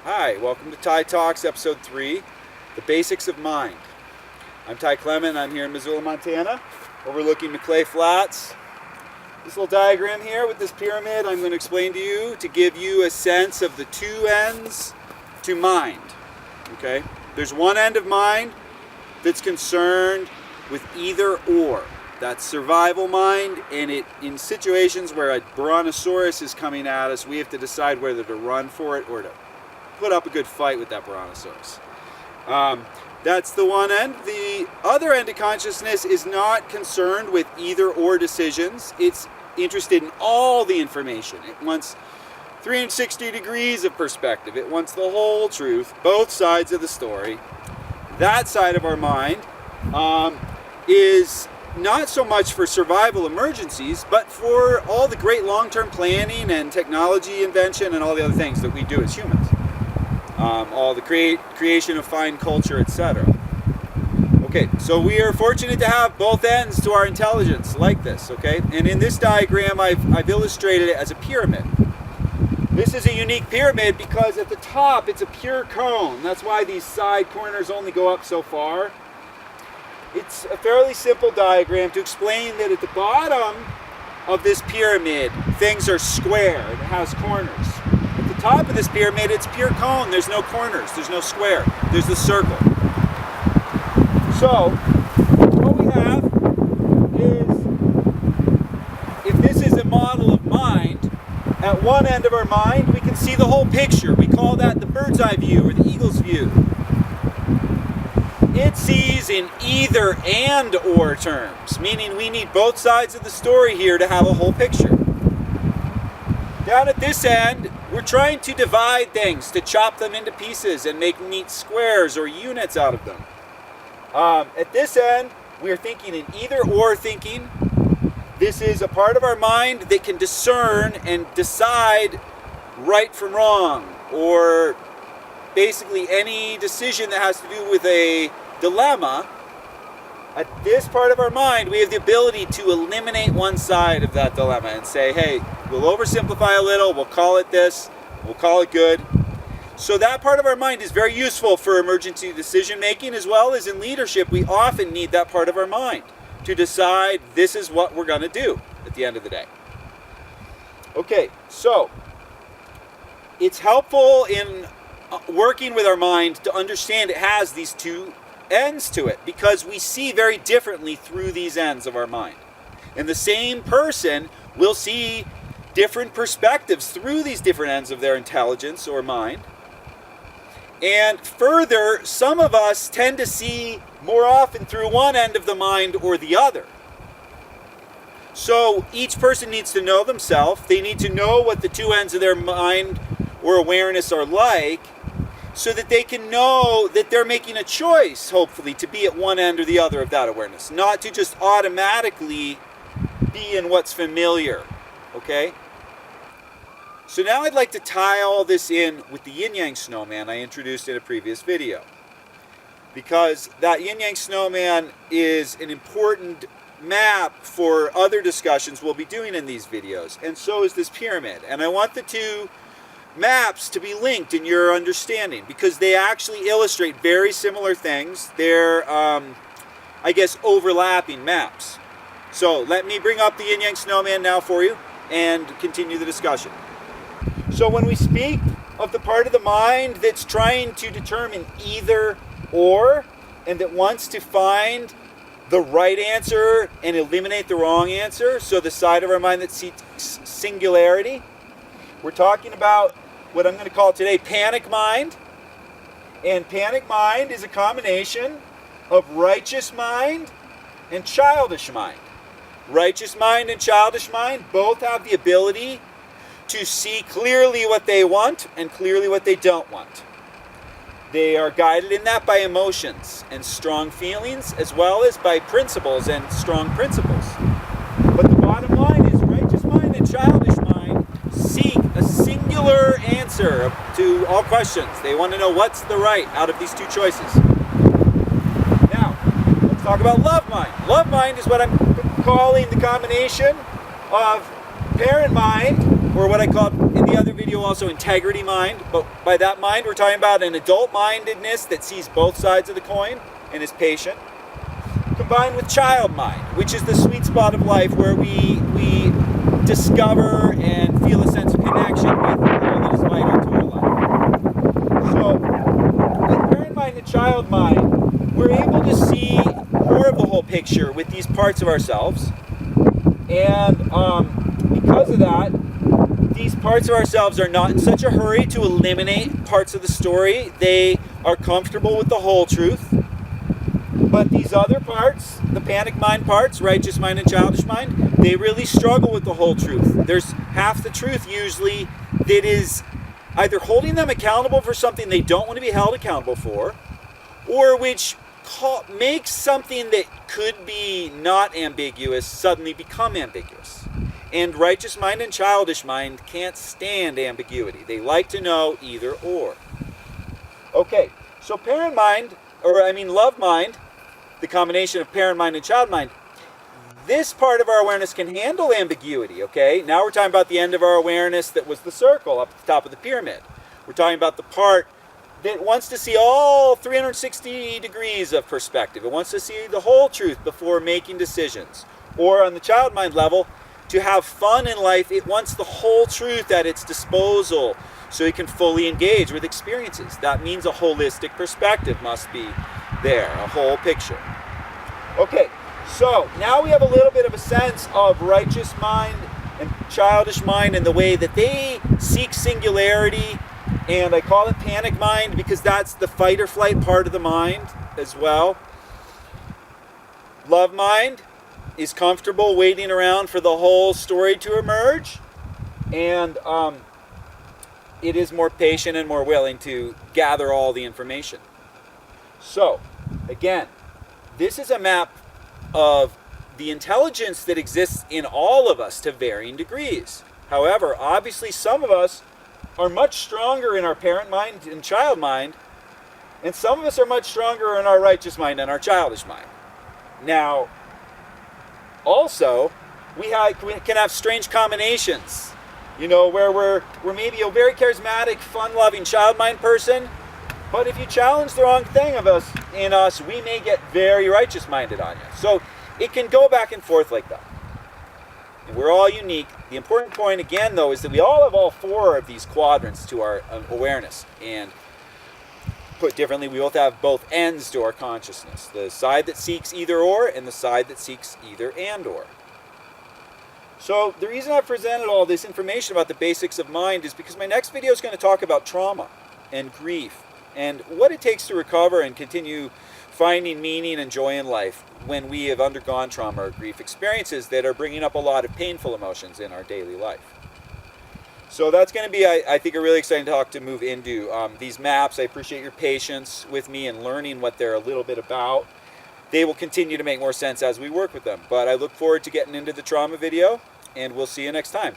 Hi, welcome to TYtalks episode 3, The Basics of Mind. I'm Ty Clement, I'm here in Missoula, Montana, overlooking Maclay Flats. This little diagram here with this pyramid I'm going to explain to you to give you a sense of the two ends to mind. Okay? There's one end of mind that's concerned with either or. That's survival mind, and in situations where a brontosaurus is coming at us, we have to decide whether to run for it or to put up a good fight with that brontosaurus. That's the one end. The other end of consciousness is not concerned with either or decisions. It's interested in all the information. It wants 360 degrees of perspective. It wants the whole truth, both sides of the story. That side of our mind is not so much for survival emergencies, but for all the great long-term planning and technology invention and all the other things that we do as humans. All the creation of fine culture, etc. Okay, so we are fortunate to have both ends to our intelligence like this, okay? And in this diagram, I've illustrated it as a pyramid. This is a unique pyramid because at the top, it's a pure cone. That's why these side corners only go up so far. It's a fairly simple diagram to explain that at the bottom of this pyramid, things are square. It has corners. At the top of this pyramid, it's pure cone. There's no corners. There's no square. There's the circle. So, what we have is, if this is a model of mind, at one end of our mind, we can see the whole picture. We call that the bird's eye view or the eagle's view. It sees in either and or terms, meaning we need both sides of the story here to have a whole picture. Down at this end, we're trying to divide things, to chop them into pieces and make neat squares or units out of them. At this end, we're thinking in either or thinking. This is a part of our mind that can discern and decide right from wrong, or basically any decision that has to do with a dilemma. At this part of our mind, we have the ability to eliminate one side of that dilemma and say, hey, we'll oversimplify a little, we'll call it this, we'll call it good. So that part of our mind is very useful for emergency decision making, as well as in leadership. We often need that part of our mind to decide this is what we're going to do at the end of the day. Okay, so it's helpful in working with our mind to understand it has these two ends to it, because we see very differently through these ends of our mind. And the same person will see different perspectives through these different ends of their intelligence or mind. And further, some of us tend to see more often through one end of the mind or the other. So each person needs to know themselves. They need to know what the two ends of their mind or awareness are like, so that they can know that they're making a choice, hopefully, to be at one end or the other of that awareness, not to just automatically be in what's familiar, okay? So now I'd like to tie all this in with the yin-yang snowman I introduced in a previous video, because that yin-yang snowman is an important map for other discussions we'll be doing in these videos, and so is this pyramid. And I want the two maps to be linked in your understanding, because they actually illustrate very similar things. They're, I guess, overlapping maps. So let me bring up the yin-yang snowman now for you and continue the discussion. So when we speak of the part of the mind that's trying to determine either or, and that wants to find the right answer and eliminate the wrong answer, so the side of our mind that seeks singularity, we're talking about what I'm going to call today panic mind. And panic mind is a combination of righteous mind and childish mind. Righteous mind and childish mind both have the ability to see clearly what they want and clearly what they don't want. They are guided in that by emotions and strong feelings, as well as by principles and strong principles. But the bottom line is righteous mind and childish mind seek a singular answer to all questions. They want to know what's the right out of these two choices. Now, let's talk about love mind. Love mind is what I'm calling the combination of parent mind, or what I call in in the other video also integrity mind, but by that mind we're talking about an adult-mindedness that sees both sides of the coin and is patient, combined with child mind, which is the sweet spot of life where we discover and feel a sense of connection with all that is vital to our life. So with parent mind and child mind, we're able to see more of the whole picture with these parts of ourselves, and because of that, these parts of ourselves are not in such a hurry to eliminate parts of the story. They are comfortable with the whole truth. But these other parts, the panic mind parts, righteous mind and childish mind, they really struggle with the whole truth. There's half the truth usually that is either holding them accountable for something they don't want to be held accountable for, or which makes something that could be not ambiguous suddenly become ambiguous. And righteous mind and childish mind can't stand ambiguity. They like to know either or. Okay, so parent mind, love mind, the combination of parent mind and child mind, this part of our awareness can handle ambiguity, okay? Now we're talking about the end of our awareness that was the circle up at the top of the pyramid. We're talking about the part that wants to see all 360 degrees of perspective. It wants to see the whole truth before making decisions. Or on the child mind level, to have fun in life, it wants the whole truth at its disposal so it can fully engage with experiences. That means a holistic perspective must be there, a whole picture. Okay, so now we have a little bit of a sense of righteous mind and childish mind and the way that they seek singularity, and I call it panic mind because that's the fight or flight part of the mind as well. Love mind is comfortable waiting around for the whole story to emerge, and it is more patient and more willing to gather all the information. So, again, this is a map of the intelligence that exists in all of us to varying degrees. However, obviously some of us are much stronger in our parent mind and child mind, and some of us are much stronger in our righteous mind and our childish mind. Now, also, we can have strange combinations, where we're maybe a very charismatic, fun-loving child mind person, but if you challenge the wrong thing in us, we may get very righteous-minded on you. So it can go back and forth like that. And we're all unique. The important point, again, though, is that we all have all four of these quadrants to our awareness. And put differently, we both have both ends to our consciousness. The side that seeks either or and the side that seeks either and or. So the reason I've presented all this information about the basics of mind is because my next video is going to talk about trauma and grief and what it takes to recover and continue finding meaning and joy in life when we have undergone trauma or grief experiences that are bringing up a lot of painful emotions in our daily life. So that's going to be, I think, a really exciting talk to move into. These maps, I appreciate your patience with me and learning what they're a little bit about. They will continue to make more sense as we work with them. But I look forward to getting into the trauma video, and we'll see you next time.